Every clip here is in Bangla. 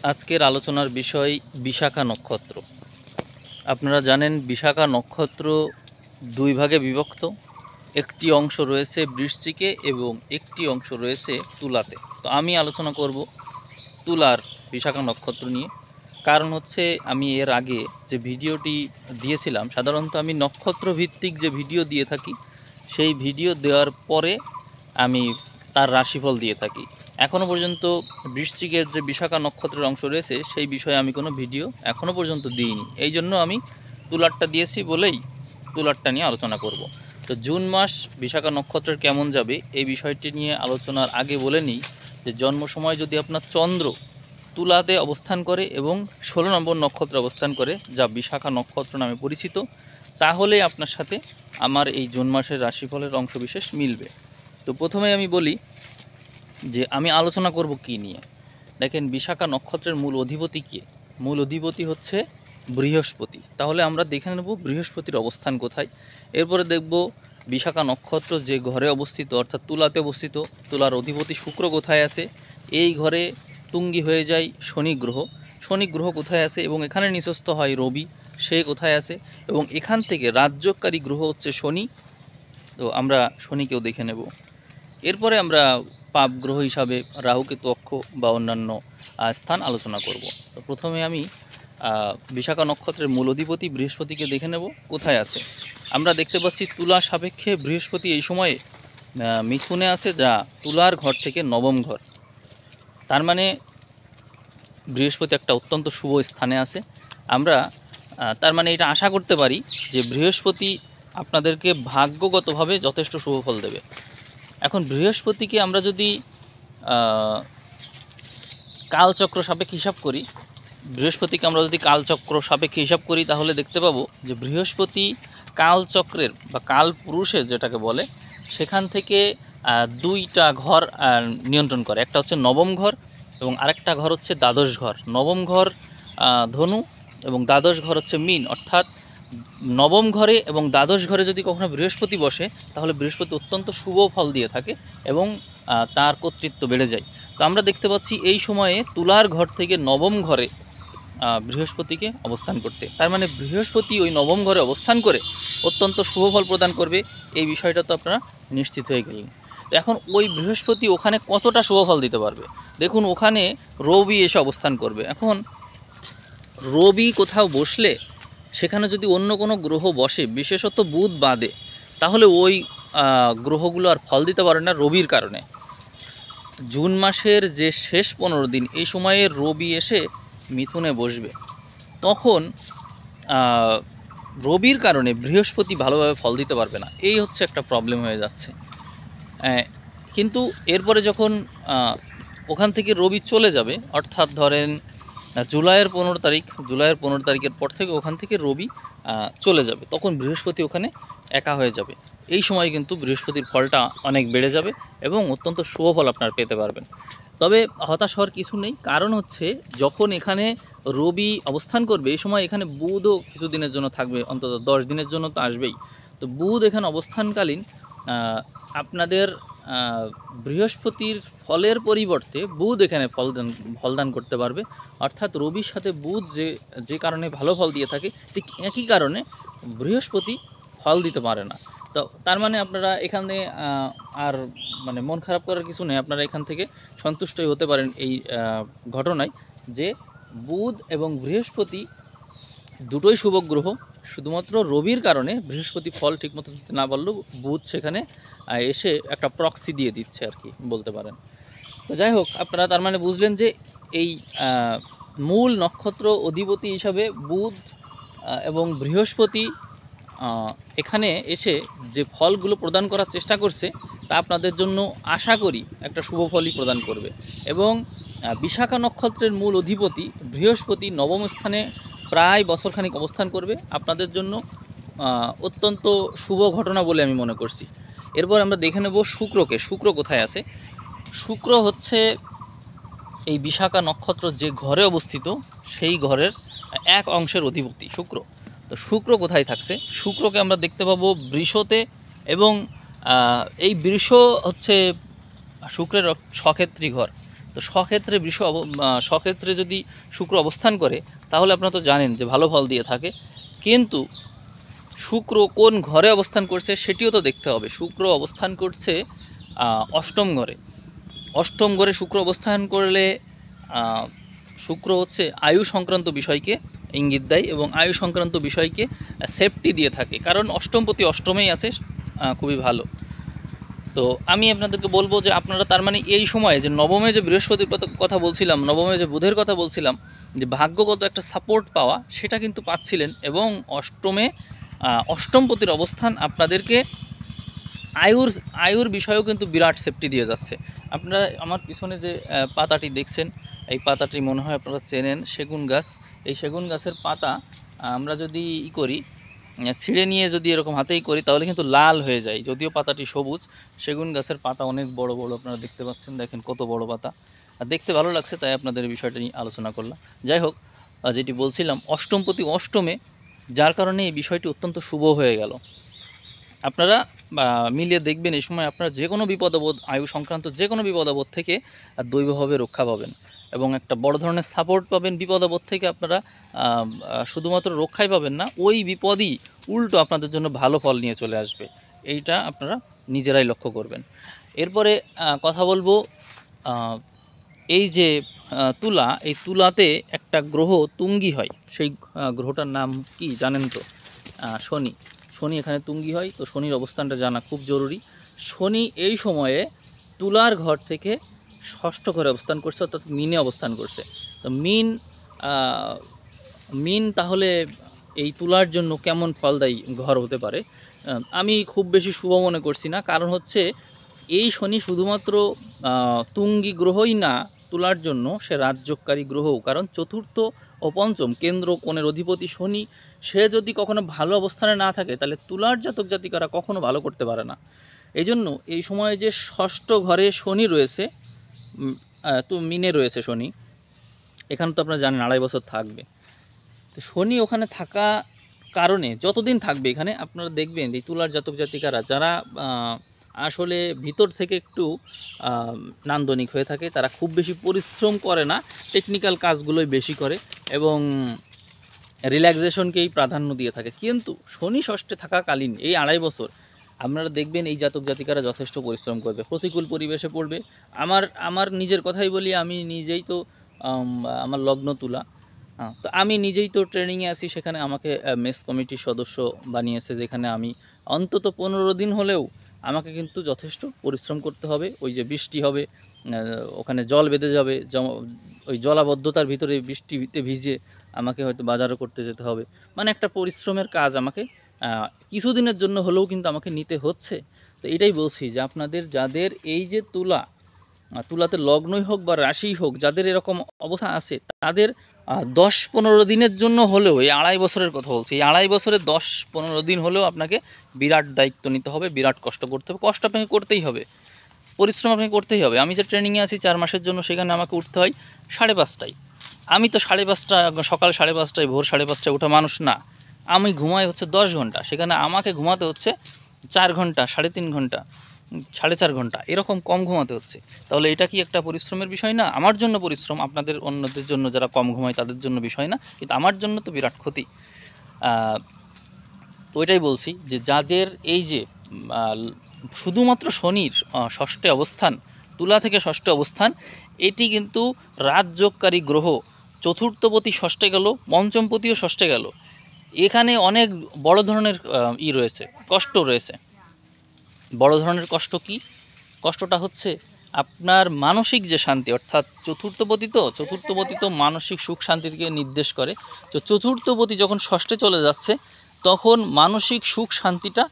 আজকের আলোচনার বিষয় বিশাখা নক্ষত্র। আপনারা জানেন বিশাখা নক্ষত্র দুই ভাগে বিভক্ত। একটি অংশ রয়েছে বৃশ্চিকে এবং একটি অংশ রয়েছে তুলাতে। তো আমি আলোচনা করব তুলার বিশাখা নক্ষত্র নিয়ে। কারণ হচ্ছে আমি এর আগে যে ভিডিওটি দিয়েছিলাম, সাধারণত আমি নক্ষত্র ভিত্তিক যে ভিডিও দিয়ে থাকি, সেই ভিডিও দেওয়ার পরে আমি তার রাশিফল দিয়ে থাকি। এখনও পর্যন্ত বৃশ্চিকের যে বিশাখা নক্ষত্রের অংশ রয়েছে সেই বিষয়ে আমি কোনো ভিডিও এখনও পর্যন্ত দিইনি। এই জন্য আমি তুলারটা দিয়েছি বলেই তুলারটা নিয়ে আলোচনা করব। তো জুন মাস বিশাখা নক্ষত্রের কেমন যাবে এই বিষয়টি নিয়ে আলোচনার আগে বলে নিই যে জন্ম সময় যদি আপনার চন্দ্র তুলাতে অবস্থান করে এবং 16 নম্বর নক্ষত্রে অবস্থান করে, যা বিশাখা নক্ষত্র নামে পরিচিত, তাহলে আপনার সাথে আমার এই জুন মাসের রাশিফলের অংশবিশেষ মিলবে। তো প্রথমে আমি বলি যে আমি আলোচনা করব কি নিয়ে। দেখেন, বিশাখা নক্ষত্রের মূল অধিপতি কে? মূল অধিপতি হচ্ছে বৃহস্পতি। তাহলে আমরা দেখে নেব বৃহস্পতির অবস্থান কোথায়। এরপরে দেখব বিশাখা নক্ষত্র যে ঘরে অবস্থিত, অর্থাৎ তুলাতে অবস্থিত, তুলার অধিপতি শুক্র কোথায় আছে। এই ঘরে তুঙ্গি হয়ে যায় শনি গ্রহ। শনি গ্রহ কোথায় আছে এবং এখানে নিচস্থ হয় রবি, সে কোথায় আছে, এবং এখান থেকে রাজ্যকারী গ্রহ হচ্ছে শনি। তো আমরা শনিকেও দেখে নেব। এরপরে আমরা পাপ গ্রহ হিসাবে রাহুকেতু অক্ষ বা অন্যান্য স্থান আলোচনা করব। তো প্রথমে আমি বিশাখা নক্ষত্রের মূল অধিপতি বৃহস্পতিকে দেখে নেব কোথায় আছে। আমরা দেখতে পাচ্ছি তুলা সাপেক্ষে বৃহস্পতি এই সময়ে মিথুনে আছে, যা তুলার ঘর থেকে নবম ঘর। তার মানে বৃহস্পতি একটা অত্যন্ত শুভ স্থানে আছে। আমরা তার মানে এটা আশা করতে পারি যে বৃহস্পতি আপনাদেরকে ভাগ্যগতভাবে যথেষ্ট শুভ ফল দেবে। এখন বৃহস্পতিকে আমরা যদি কালচক্র সাপেক্ষে হিসাব করি, তাহলে দেখতে পাবো যে বৃহস্পতি কালচক্রের বা কাল পুরুষের যেটাকে বলে, সেখান থেকে দুইটা ঘর নিয়ন্ত্রণ করে। একটা হচ্ছে নবম ঘর এবং আরেকটা ঘর হচ্ছে দ্বাদশ ঘর। নবম ঘর ধনু এবং দ্বাদশ ঘর হচ্ছে মীন। অর্থাৎ নবম ঘরে এবং দ্বাদশ ঘরে যদি কখনো বৃহস্পতি বসে, তাহলে বৃহস্পতি অত্যন্ত শুভ ফল দিয়ে থাকে এবং তার কর্তৃত্ব বেড়ে যায়। তো আমরা দেখতে পাচ্ছি এই সময়ে তুলার ঘর থেকে নবম ঘরে বৃহস্পতিকে অবস্থান করতে। তার মানে বৃহস্পতি ওই নবম ঘরে অবস্থান করে অত্যন্ত শুভ ফল প্রদান করবে, এই বিষয়টা তো আপনারা নিশ্চিত হয়ে গেলেন। তো এখন ওই বৃহস্পতি ওখানে কতটা শুভ ফল দিতে পারবে? দেখুন, ওখানে রবি এসে অবস্থান করবে। এখন রবি কোথাও বসলে, সেখানে যদি অন্য কোনো গ্রহ বসে, বিশেষত বুধ বাদে, তাহলে ওই গ্রহগুলো আর ফল দিতে পারে না রবির কারণে। জুন মাসের যে শেষ 15 দিন, এই সময়ে রবি এসে মিথুনে বসবে। তখন রবির কারণে বৃহস্পতি ভালোভাবে ফল দিতে পারবে না। এই হচ্ছে একটা প্রবলেম হয়ে যাচ্ছে। কিন্তু এরপরে যখন ওখান থেকে রবি চলে যাবে, অর্থাৎ ধরেন জুলাইয়ের 15 তারিখের পর থেকে ওখান থেকে রবি চলে যাবে, তখন বৃহস্পতি ওখানে একা হয়ে যাবে। এই সময় কিন্তু বৃহস্পতির ফলটা অনেক বেড়ে যাবে এবং অত্যন্ত শুভ ফল আপনারা পেতে পারবেন। তবে হতাশ হওয়ার কিছু নেই, কারণ হচ্ছে যখন এখানে রবি অবস্থান করবে, এই সময় এখানে বুধও কিছু দিনের জন্য থাকবে, অন্তত 10 দিনের জন্য তো আসবেই। তো বুধ এখানে অবস্থানকালীন আপনাদের বৃহস্পতির ফলের পরিবর্তে বুধ এখানে ফলদান করতে পারবে। অর্থাৎ রবির সাথে বুধ যে কারণে ভালো ফল দিয়ে থাকে, ঠিক একই কারণে বৃহস্পতি ফল দিতে পারে না। তো তার মানে আপনারা এখানে আর মানে মন খারাপ করার কিছু নেই। আপনারা এখান থেকে সন্তুষ্টই হতে পারেন এই ঘটনায় যে বুধ এবং বৃহস্পতি দুটোই শুভ গ্রহ। শুধুমাত্র রবির কারণে বৃহস্পতি ফল ঠিকমতো দিতে না পারলেও বুধ সেখানে এসে একটা প্রক্সি দিয়ে দিচ্ছে আর কি বলতে পারেন। তো যাই হোক, আপনারা তার মানে বুঝলেন যে এই মূল নক্ষত্র অধিপতি হিসাবে বুধ এবং বৃহস্পতি এখানে এসে যে ফলগুলো প্রদান করার চেষ্টা করছে, তা আপনাদের জন্য আশা করি একটা শুভ ফলই প্রদান করবে। এবং বিশাখা নক্ষত্রের মূল অধিপতি বৃহস্পতি নবম স্থানে প্রায় বছরখানিক অবস্থান করবে, আপনাদের জন্য অত্যন্ত শুভ ঘটনা বলে আমি মনে করছি। এরপর আমরা দেখে নেব শুক্রকে। শুক্র কোথায় আছে? শুক্র হচ্ছে এই বিশাখা নক্ষত্র যে ঘরে অবস্থিত, সেই ঘরের এক অংশের অধিপতি শুক্র। তো শুক্র কোথায় থাকছে? শুক্রকে আমরা দেখতে পাবো বৃষতে, এবং এই বৃষ হচ্ছে শুক্রের স্বক্ষেত্রী ঘর। তো স্বক্ষেত্রে যদি শুক্র অবস্থান করে তাহলে আপনারা তো জানেন যে ভালো ফল দিয়ে থাকে, কিন্তু শুক্র কোন ঘরে অবস্থান করছে সেটিও তো দেখতে হবে। শুক্র অবস্থান করছে অষ্টম ঘরে। অষ্টম ঘরে শুক্র অবস্থান করলে শুক্র হচ্ছে আয়ু সংক্রান্ত বিষয়কে ইঙ্গিত দেয় এবং আয়ু সংক্রান্ত বিষয়কে সেফটি দিয়ে থাকে, কারণ অষ্টমপতি অষ্টমেই আছে, খুবই ভালো। তো আমি আপনাদেরকে বলবো যে আপনারা তার মানে এই সময়ে যে নবমে যে বৃহস্পতির কথা বলছিলাম, নবমে যে বুধের কথা বলছিলাম, যে ভাগ্যগত একটা সাপোর্ট পাওয়া, সেটা কিন্তু পাচ্ছিলেন। এবং অষ্টমে অষ্টমপতির অবস্থান আপনাদেরকে আয়ুর বিষয়েও কিন্তু বিরাট সেফটি দিয়ে যাচ্ছে। আপনারা আমার পিছনে যে পাতাটি দেখছেন, এই পাতাটি মনে হয় আপনারা চেনেন, সেগুন গাছ। এই সেগুন গাছের পাতা আমরা যদি করি, ছিঁড়ে নিয়ে যদি এরকম হাতেই করি তাহলে কিন্তু লাল হয়ে যায়, যদিও পাতাটি সবুজ। সেগুন গাছের পাতা অনেক বড় বড়, আপনারা দেখতে পাচ্ছেন, দেখেন কত বড় পাতা। আর দেখতে ভালো লাগছে, তাই আপনাদের এই বিষয়টা নিয়ে আলোচনা করলাম। যাই হোক, যেটি বলছিলাম, অষ্টমপতি অষ্টমে, যার কারণে এই বিষয়টি অত্যন্ত শুভ হয়ে গেল। আপনারা মিলিয়ে দেখবেন, এই সময় আপনারা যে কোনো বিপদাবোধ, আয়ু সংক্রান্ত যে কোনো বিপদাবোধ থেকে দৈবভাবে রক্ষা পাবেন এবং একটা বড় ধরনের সাপোর্ট পাবেন। বিপদাবোধ থেকে আপনারা শুধুমাত্র রক্ষাই পাবেন না, ওই বিপদই উল্টো আপনাদের জন্য ভালো ফল নিয়ে চলে আসবে। এইটা আপনারা নিজেরাই লক্ষ্য করবেন। এরপরে কথা বলবো, এই যে তুলা, এই তুলাতে একটা গ্রহ তুঙ্গি হয়, সেই গ্রহটার নাম কি জানেন তো? শনি। শনি এখানে তুঙ্গি হয়, তো শনির অবস্থানটা জানা খুব জরুরি। শনি এই সময়ে তুলার ঘর থেকে ষষ্ঠ ঘরে অবস্থান করছে, অর্থাৎ মিনে অবস্থান করছে। তো মিন তাহলে এই তুলার জন্য কেমন ফলদায়ী ঘর হতে পারে? আমি খুব বেশি শুভ মনে করছি না, কারণ হচ্ছে এই শনি শুধুমাত্র তুঙ্গি গ্রহই না তুলার জন্য, সে রাজযোগকারী গ্রহও। কারণ চতুর্থ ও পঞ্চম কেন্দ্র কোণের অধিপতি শনি, সে যদি কখনো ভালো অবস্থানে না থাকে তাহলে তুলার জাতক জাতিকারা কখনো ভালো করতে পারে না। এই জন্য এই সময়ে যে ষষ্ঠ ঘরে শনি রয়েছে, তো মিনে রয়েছে শনি, এখানে তো আপনারা জানেন 2.5 বছর থাকবে। তো শনি ওখানে থাকা কারণে যতদিন থাকবে এখানে, আপনারা দেখবেন এই তুলার জাতক জাতিকারা যারা আসলে ভিতর থেকে একটু নান্দনিক হয়ে থাকে, তারা খুব বেশি পরিশ্রম করে না, টেকনিক্যাল কাজগুলোই বেশি করে এবং রিল্যাক্সেশনকেই প্রাধান্য দিয়ে থাকে। কিন্তু শনি ষষ্ঠে থাকাকালীন এই 2.5 বছর আপনারা দেখবেন এই জাতক জাতিকারা যথেষ্ট পরিশ্রম করবে, প্রতিকূল পরিবেশে পড়বে। আমার নিজের কথাই বলি, আমি নিজেই তো আমার লগ্ন তুলা, তো আমি নিজেই তো ট্রেনিংয়ে আছি, সেখানে আমাকে মেস কমিটির সদস্য বানিয়েছে, যেখানে আমি অন্তত 15 দিন হলেও আমাকে কিন্তু যথেষ্ট পরিশ্রম করতে হবে। ওই যে বৃষ্টি হবে, ওখানে জল বেঁধে যাবে, ওই জলাবদ্ধতার ভিতরে বৃষ্টিতে ভিজে আমাকে হয়তো বাজারও করতে যেতে হবে। মানে একটা পরিশ্রমের কাজ আমাকে কিছুদিনের জন্য হলেও কিন্তু আমাকে নিতে হচ্ছে। তো এটাই বলছি যে আপনাদের যাদের এই যে তুলাতে লগ্নই হোক বা রাশিই হোক, যাদের এরকম অবস্থা আছে, তাদের 10-15 দিনের জন্য হলেও, এই 2.5 বছরের কথা বলছি, এই 2.5 বছরে 10-15 দিন হলেও আপনাকে বিরাট দায়িত্ব নিতে হবে, বিরাট কষ্ট করতে হবে। কষ্ট আপনাকে করতেই হবে, পরিশ্রম আপনাকে করতেই হবে। আমি যে ট্রেনিংয়ে আছি 4 মাসের জন্য, সেখানে আমাকে উঠতে হয় 5:30টায়। আমি তো 5:30টা, সকাল 5:30টায়, ভোর 5:30টায় ওঠা মানুষ না। আমি ঘুমাই হচ্ছে 10 ঘন্টা, সেখানে আমাকে ঘুমাতে হচ্ছে 4 ঘন্টা, 3.5 ঘন্টা, 4.5 ঘন্টা, এরকম কম ঘুমাতে হচ্ছে। তাহলে এটা কি একটা পরিশ্রমের বিষয় না? আমার জন্য পরিশ্রম, আপনাদের অন্যদের জন্য যারা কম ঘুমায় তাদের জন্য বিষয় না, কিন্তু আমার জন্য তো বিরাট ক্ষতি। তো ওইটাই বলছি যে যাদের এই যে শুধুমাত্র শনির ষষ্ঠে অবস্থান, তুলা থেকে ষষ্ঠে অবস্থান, এটি কিন্তু রাজযোগকারী গ্রহ। চতুর্থপতি ষষ্ঠে গেল, পঞ্চমপতিও ষষ্ঠে গেল, এখানে অনেক বড় ধরনের রয়েছে, কষ্ট রয়েছে। বড় ধরনের কষ্ট কি? কষ্টটা হচ্ছে আপনার মানসিক যে শান্তি, অর্থাৎ চতুর্থপতি তো মানসিক সুখ শান্তিকে নির্দেশ করে। তো চতুর্থপতি যখন ষষ্ঠে চলে যাচ্ছে, তখন মানসিক সুখ শান্তিটা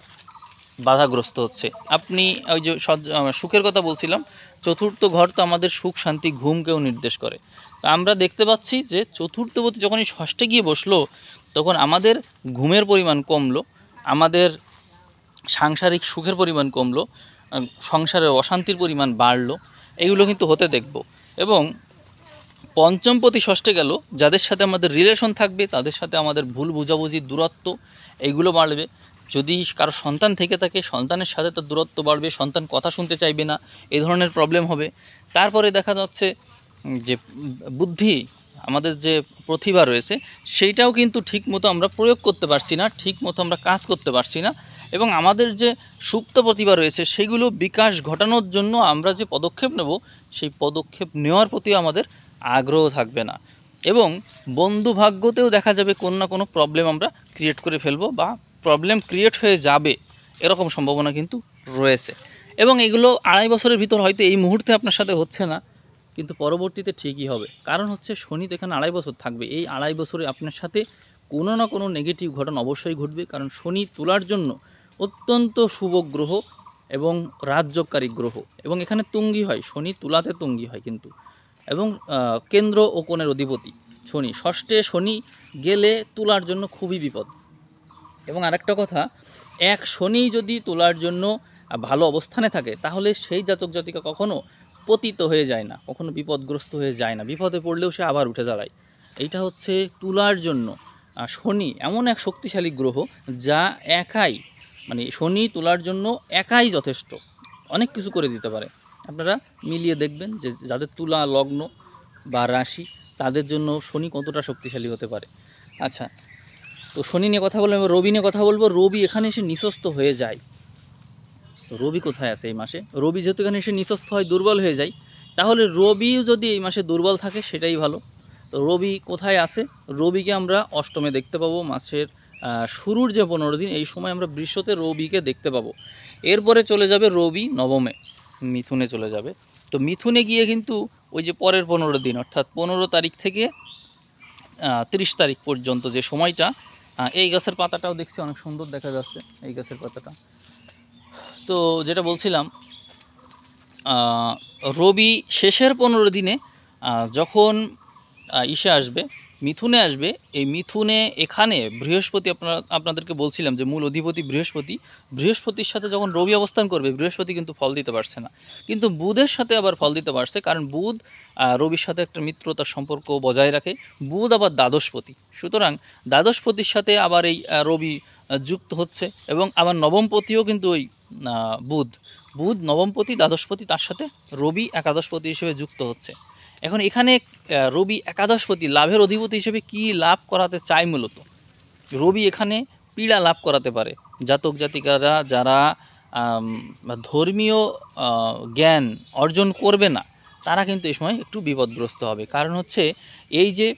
বাধাগ্রস্ত হচ্ছে। আপনি ওই যে সুখের কথা বলছিলাম, চতুর্থ ঘর তো আমাদের সুখ শান্তি ঘুমকেও নির্দেশ করে। তো আমরা দেখতে পাচ্ছি যে চতুর্থপতি যখনই ষষ্ঠে গিয়ে বসলো, তখন আমাদের ঘুমের পরিমাণ কমলো, আমাদের সাংসারিক সুখের পরিমাণ কমলো, সংসারের অশান্তির পরিমাণ বাড়লো, এইগুলো কিন্তু হতে দেখব। এবং পঞ্চমপতি ষষ্ঠে গেল, যাদের সাথে আমাদের রিলেশন থাকবে, তাদের সাথে আমাদের ভুল বুঝাবুঝি, দূরত্ব, এইগুলো বাড়বে। যদি কারো সন্তান থেকে থাকে, সন্তানের সাথে তার দূরত্ব বাড়বে, সন্তান কথা শুনতে চাইবে না, এই ধরনের প্রবলেম হবে। তারপরে দেখা যাচ্ছে যে বুদ্ধি, আমাদের যে প্রতিভা রয়েছে সেইটাও কিন্তু ঠিকমতো আমরা প্রয়োগ করতে পারছি না, ঠিকমতো আমরা কাজ করতে পারছি না। এবং আমাদের যে সুপ্ত প্রতিভা রয়েছে সেগুলো বিকাশ ঘটানোর জন্য আমরা যে পদক্ষেপ নেব সেই পদক্ষেপ নেওয়ার প্রতিও আমাদের আগ্রহ থাকবে না। এবং বন্ধু ভাগ্যতেও দেখা যাবে কোনো না কোনো প্রবলেম আমরা ক্রিয়েট করে ফেলবো বা প্রবলেম ক্রিয়েট হয়ে যাবে, এরকম সম্ভাবনা কিন্তু রয়েছে। এবং এগুলো 2.5 বছরের ভিতর হয়তো এই মুহূর্তে আপনার সাথে হচ্ছে না, কিন্তু পরবর্তীতে ঠিকই হবে। কারণ হচ্ছে শনি তো এখানে 2.5 বছর থাকবে। এই 2.5 বছরে আপনার সাথে কোনো না কোনো নেগেটিভ ঘটনা অবশ্যই ঘটবে। কারণ শনি তুলার জন্য অত্যন্ত শুভ গ্রহ এবং রাজযোগকারী গ্রহ, এবং এখানে তুঙ্গি হয়, শনি তুলাতে তুঙ্গি হয় কিন্তু। এবং কেন্দ্র ও কোণের অধিপতি শনি, ষষ্ঠে শনি গেলে তুলার জন্য খুবই বিপদ। এবং আরেকটা কথা, এক শনি যদি তুলার জন্য ভালো অবস্থানে থাকে তাহলে সেই জাতক জাতিকা কখনো পতিত হয়ে যায় না, কখনো বিপদগ্রস্ত হয়ে যায় না, বিপদে পড়লেও সে আবার উঠে দাঁড়ায়। এইটা হচ্ছে তুলার জন্য শনি এমন এক শক্তিশালী গ্রহ যা একাই, মানে শনি তুলার জন্য একাই যথেষ্ট, অনেক কিছু করে দিতে পারে। আপনারা মিলিয়ে দেখবেন যে যাদের তুলা লগ্ন বা রাশি তাদের জন্য শনি কতটা শক্তিশালী হতে পারে। আচ্ছা, তো শনি নিয়ে কথা বললাম, রবি নিয়ে কথা বলবো। রবি এখানে এসে নিঃস্বস্ত হয়ে যায়। তো রবি কোথায় আছে এই মাসে? রবি যেহেতু এখানে এসে নিঃস্বস্ত হয়, দুর্বল হয়ে যায়, তাহলে রবিও যদি এই মাসে দুর্বল থাকে সেটাই ভালো। তো রবি কোথায় আছে? রবিকে আমরা অষ্টমে দেখতে পাবো, মাসের শুরুর যে 15 দিন এই সময় আমরা বৃষতে রবিকে দেখতে পাবো। এরপরে চলে যাবে রবি নবমে, মিথুনে চলে যাবে। তো মিথুনে গিয়ে কিন্তু ওই যে পরের 15 দিন, অর্থাৎ 15 তারিখ থেকে 30 তারিখ পর্যন্ত যে সময়টা, এই গাছের পাতাটাও দেখছি অনেক সুন্দর দেখা যাচ্ছে, এই গাছের পাতাটা। তো যেটা বলছিলাম, রবি শেষের 15 দিনে যখন ইসে আসবে, মিথুনে আসবে, এই মিথুনে এখানে বৃহস্পতি, আপনাদেরকে বলছিলাম যে মূল অধিপতি বৃহস্পতি, বৃহস্পতির সাথে যখন রবি অবস্থান করবে, বৃহস্পতি কিন্তু ফল দিতে পারছে না, কিন্তু বুধের সাথে আবার ফল দিতে পারছে। কারণ বুধ রবির সাথে একটা মিত্রতার সম্পর্ক বজায় রাখে, বুধ আবার দ্বাদশপতি, সুতরাং দ্বাদশপতির সাথে আবার এই রবি যুক্ত হচ্ছে। এবং আবার নবমপতিও কিন্তু ওই বুধ, বুধ নবমপতি দ্বাদশপতি, তার সাথে রবি একাদশপতি হিসেবে যুক্ত হচ্ছে। এখন এখানে রবি একাদশপতি লাভের অধিপতি হিসেবে কি লাভ করাতে চায়? মূলত রবি এখানে পীড়া লাভ করাতে পারে। জাতক জাতিকারা যারা ধর্মীয় জ্ঞান অর্জন করবে না তারা কিন্তু এই সময় একটু বিপদগ্রস্ত হবে। কারণ হচ্ছে এই যে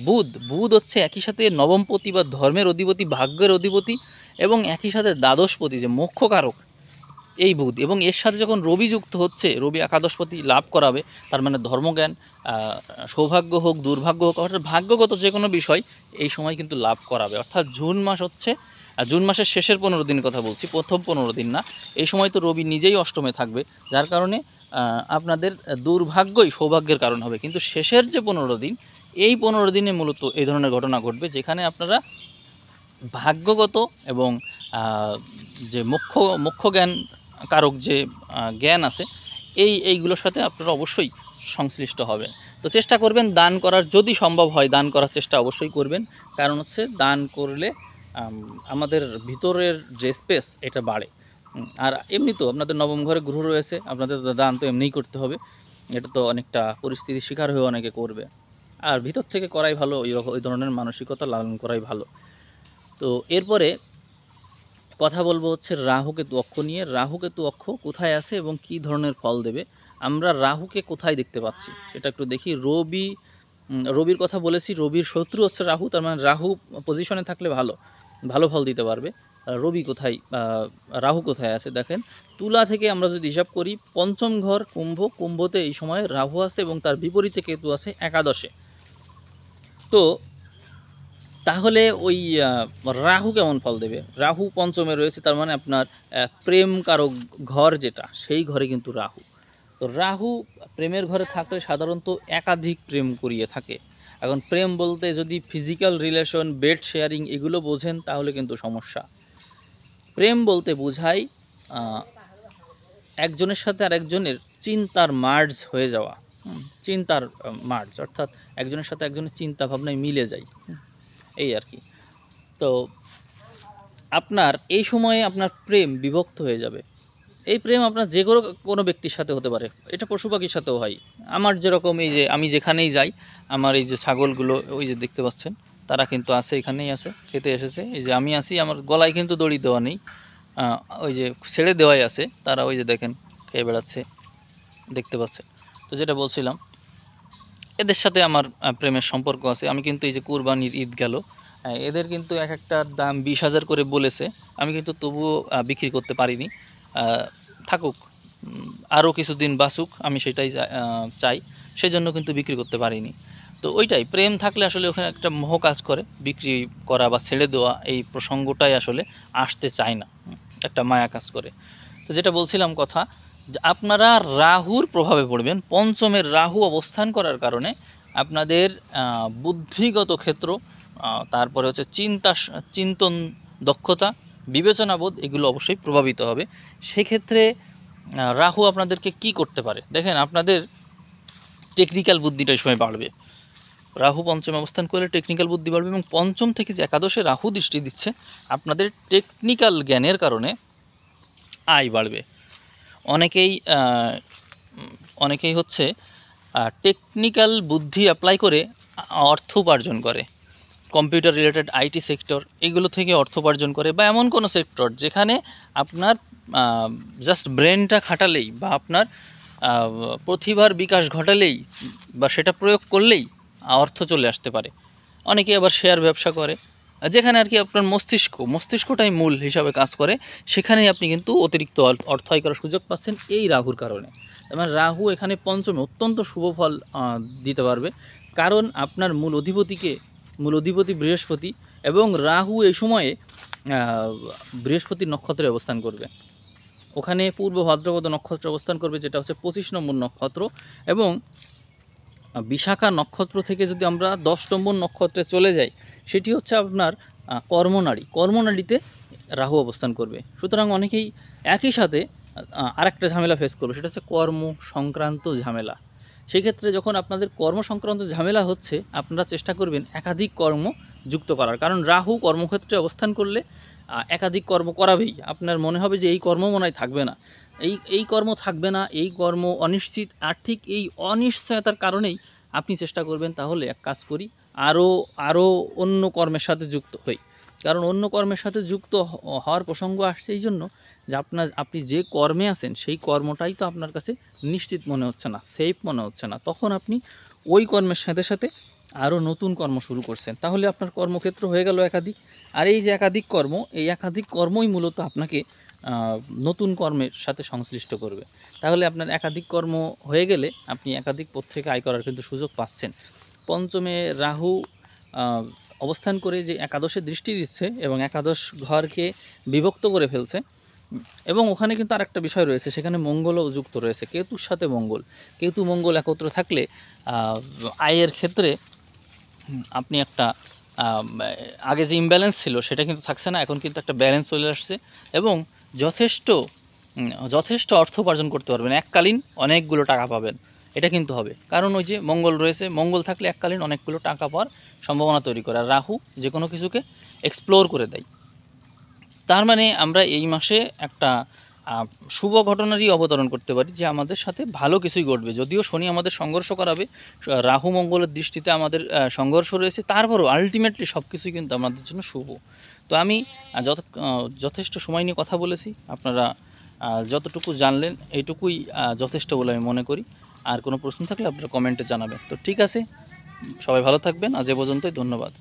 বুধ, বুধ হচ্ছে একই সাথে নবমপতি বা ধর্মের অধিপতি, ভাগ্যের অধিপতি, এবং একই সাথে দ্বাদশপতি যে মোক্ষকারক, এই বুধ, এবং এর সাথে যখন রবি যুক্ত হচ্ছে, রবি একাদশপতি লাভ করাবে, তার মানে ধর্মজ্ঞান, সৌভাগ্য হোক দুর্ভাগ্য হোক, অর্থাৎ ভাগ্যগত যে কোনো বিষয় এই সময় কিন্তু লাভ করাবে। অর্থাৎ জুন মাস হচ্ছে, জুন মাসের শেষের 15 দিন কথা বলছি, প্রথম 15 দিন না। এই সময় তো রবি নিজেই অষ্টমে থাকবে, যার কারণে আপনাদের দুর্ভাগ্যই সৌভাগ্যের কারণ হবে। কিন্তু শেষের যে 15 দিন, এই 15 দিনে মূলত এই ধরনের ঘটনা ঘটবে, যেখানে আপনারা ভাগ্যগত এবং যে মোক্ষ জ্ঞান কারক যে জ্ঞান আছে, এইগুলোর সাথে আপনারা অবশ্যই সংশ্লিষ্ট হবেন। তো চেষ্টা করবেন দান করার, যদি সম্ভব হয় দান করার চেষ্টা অবশ্যই করবেন। কারণ হচ্ছে দান করলে আমাদের ভিতরের যে স্পেস এটা বাড়ে। আর এমনি তো আপনাদের নবম ঘরে গ্রহ রয়েছে, আপনাদের দান তো এমনিই করতে হবে, এটা তো অনেকটা পরিস্থিতির শিকার হয়ে অনেকে করবে। আর ভিতর থেকে করাই ভালো, ওই ধরনের মানসিকতা লালন করাই ভালো। তো এরপরে কথা বলবো হচ্ছে রাহুকেতু অক্ষ নিয়ে। রাহুকেতু অক্ষ কোথায় আছে এবং কি ধরনের ফল দেবে? আমরা রাহুকে কোথায় দেখতে পাচ্ছি সেটা একটু দেখি। রবির কথা বলেছি, রবির শত্রু হচ্ছে রাহু, তার মানে রাহু পজিশনে থাকলে ভালো ভালো ফল দিতে পারবে। রবি কোথায়, রাহু কোথায় আছে দেখেন, তুলা থেকে আমরা যদি হিসাব করি, পঞ্চম ঘর কুম্ভ, কুম্ভতে এই সময় রাহু আছে এবং তার বিপরীতে কেতু আছে একাদশে। তো তাহলে ওই রাহু কেমন ফল দেবে? রাহু পঞ্চমে রয়েছে, তার মানে আপনার প্রেম কারক ঘর যেটা, সেই ঘরে কিন্তু রাহু। তো রাহু প্রেমের ঘরে থাকলে সাধারণত একাধিক প্রেম করিয়ে থাকে। এখন প্রেম বলতে যদি ফিজিক্যাল রিলেশন, বেড শেয়ারিং এগুলো বোঝেন তাহলে কিন্তু সমস্যা। প্রেম বলতে বোঝায় একজনের সাথে আরেকজনের চিন্তার মার্জ হয়ে যাওয়া, চিন্তার মার্জ, অর্থাৎ একজনের সাথে একজনের চিন্তা ভাবনায় মিলে যায়, এই আর কি। তো আপনার এই সময়ে আপনার প্রেম বিভক্ত হয়ে যাবে, এই প্রেম আপনার যে কোনো ব্যক্তির সাথে হতে পারে, এটা পশু পাখির সাথেও হয়। আমার যেরকম এই যে আমি যেখানেই যাই, আমার এই যে ছাগলগুলো ওই যে দেখতে পাচ্ছেন, তারা কিন্তু আছে, এখানেই আছে, খেতে এসেছে। এই যে আমি আসি, আমার গলায় কিন্তু দড়ি দেওয়া নেই, ওই যে ছেড়ে দেওয়াই আছে। তারা ওই যে দেখেন খেয়ে বেড়াচ্ছে, দেখতে পাচ্ছে। তো যেটা বলছিলাম, এদের সাথে আমার প্রেমের সম্পর্ক আছে। আমি কিন্তু এই যে কুরবানির ঈদ গেল, এদের কিন্তু এক একটার দাম 20,000 করে বলেছে। আমি কিন্তু তবুও বিক্রি করতে পারিনি। থাকুক, আরও কিছুদিন বাঁচুক, আমি সেটাই চাই, সেজন্য কিন্তু বিক্রি করতে পারিনি। তো ওইটাই, প্রেম থাকলে আসলে ওখানে একটা মোহ কাজ করে, বিক্রি করা বা ছেড়ে দেওয়া এই প্রসঙ্গটাই আসলে আসতে চায় না, একটা মায়া কাজ করে। তো যেটা বলছিলাম কথা, যে আপনারা রাহুর প্রভাবে পড়বেন। পঞ্চমের রাহু অবস্থান করার কারণে আপনাদের বুদ্ধিগত ক্ষেত্র, তারপরে হচ্ছে চিন্তন দক্ষতা, বিবেচনাবোধ, এগুলো অবশ্যই প্রভাবিত হবে। সেক্ষেত্রে রাহু আপনাদেরকে কি করতে পারে দেখেন, আপনাদের টেকনিক্যাল বুদ্ধিটা এই সময় বাড়বে। রাহু পঞ্চমে অবস্থান করলে টেকনিক্যাল বুদ্ধি বাড়বে, এবং পঞ্চম থেকে যে একাদশে রাহু দৃষ্টি দিচ্ছে, আপনাদের টেকনিক্যাল জ্ঞানের কারণে আয় বাড়বে। অনেকেই অনেকেই হচ্ছে টেকনিক্যাল বুদ্ধি অ্যাপ্লাই করে অর্থ উপার্জন করে। কম্পিউটার রিলেটেড আইটি সেক্টর, এগুলো থেকে অর্থ উপার্জন করে, বা এমন কোনো সেক্টর যেখানে আপনার জাস্ট ব্রেনটা খাটালেই বা আপনার প্রতিভার বিকাশ ঘটালেই বা সেটা প্রয়োগ করলেই অর্থ চলে আসতে পারে। অনেকে আবার শেয়ার ব্যবসা করে, যেখানে আর কি আপনার মস্তিষ্কটাই মূল হিসাবে কাজ করে, সেখানেই আপনি কিন্তু অতিরিক্ত অর্থ আয় করার সুযোগ পাচ্ছেন এই রাহুর কারণে। মানে রাহু এখানে পঞ্চমে অত্যন্ত শুভ ফল দিতে পারবে, কারণ আপনার মূল অধিপতি বৃহস্পতি, এবং রাহু এই সময়ে বৃহস্পতির নক্ষত্রে অবস্থান করবে। ওখানে পূর্ব ভাদ্রপদ নক্ষত্রে অবস্থান করবে, যেটা হচ্ছে 25 নম্বর নক্ষত্র। এবং বিশাখা নক্ষত্র থেকে যদি আমরা 10 নম্বর নক্ষত্রে চলে যাই, সেটি হচ্ছে আপনার কর্মনাড়িতে রাহু অবস্থান করবে। সুতরাং অনেকেই একই সাথে আরেকটা ঝামেলা ফেস করবে, সেটা হচ্ছে কর্ম সংক্রান্ত ঝামেলা। সেক্ষেত্রে যখন আপনাদের কর্ম সংক্রান্ত ঝামেলা হচ্ছে, আপনারা চেষ্টা করবেন একাধিক কর্ম যুক্ত করার, কারণ রাহু কর্মক্ষেত্রে অবস্থান করলে একাধিক কর্ম করাবেই। আপনার মনে হবে যে এই কর্ম মনে হয় থাকবে না, এই কর্ম থাকবে না, এই কর্ম অনিশ্চিত। আর ঠিক এই অনিশ্চয়তার কারণেই আপনি চেষ্টা করবেন, তাহলে এক কাজ করি, আরও অন্য কর্মের সাথে যুক্ত হই। কারণ অন্য কর্মের সাথে যুক্ত হওয়ার প্রসঙ্গ আসছে এই জন্য যে আপনি যে কর্মে আছেন সেই কর্মটাই তো আপনার কাছে নিশ্চিত মনে হচ্ছে না, সেফ মনে হচ্ছে না, তখন আপনি ওই কর্মের সাথে সাথে আরও নতুন কর্ম শুরু করছেন, তাহলে আপনার কর্মক্ষেত্র হয়ে গেল একাধিক। আর এই যে একাধিক কর্ম, এই একাধিক কর্মই মূলত আপনাকে নতুন কর্মের সাথে সংশ্লিষ্ট করবে। তাহলে আপনার একাধিক কর্ম হয়ে গেলে আপনি একাধিক পথ থেকে আয় করার কিন্তু সুযোগ পাচ্ছেন। পঞ্চমে রাহু অবস্থান করে যে একাদশে দৃষ্টি দিচ্ছে এবং একাদশ ঘরকে বিভক্ত করে ফেলছে, এবং ওখানে কিন্তু আরেকটা বিষয় রয়েছে, সেখানে মঙ্গলও যুক্ত রয়েছে, কেতুর সাথে কেতু মঙ্গল একত্র থাকলে আয়ের ক্ষেত্রে আপনি একটা আগে যে ইমব্যালেন্স ছিল সেটা কিন্তু থাকছে না, এখন কিন্তু একটা ব্যালেন্স চলে আসছে, এবং যথেষ্ট অর্থ উপার্জন করতে পারবেন, এককালীন অনেকগুলো টাকা পাবেন। এটা কিন্তু হবে, কারণ ওই যে মঙ্গল রয়েছে, মঙ্গল থাকলে এককালীন অনেকগুলো টাকা পাওয়ার সম্ভাবনা তৈরি করে। আর রাহু যে কোনো কিছুকে এক্সপ্লোর করে দেয়। তার মানে আমরা এই মাসে একটা শুভ ঘটনারই অবতরণ করতে পারি, যে আমাদের সাথে ভালো কিছুই ঘটবে। যদিও শনি আমাদের সংঘর্ষ করাবে, রাহু মঙ্গলের দৃষ্টিতে আমাদের সংঘর্ষ রয়েছে, তারপরও আলটিমেটলি সব কিছুই কিন্তু আমাদের জন্য শুভ। তো আমি যথেষ্ট সময় নিয়ে কথা বলেছি, আপনারা যতটুকু জানলেন এইটুকুই যথেষ্ট বলে আমি মনে করি। আর কোনো প্রশ্ন থাকলে আপনারা কমেন্টে জানাবেন। তো ঠিক আছে, সবাই ভালো থাকবেন, আজ এ পর্যন্তই, ধন্যবাদ।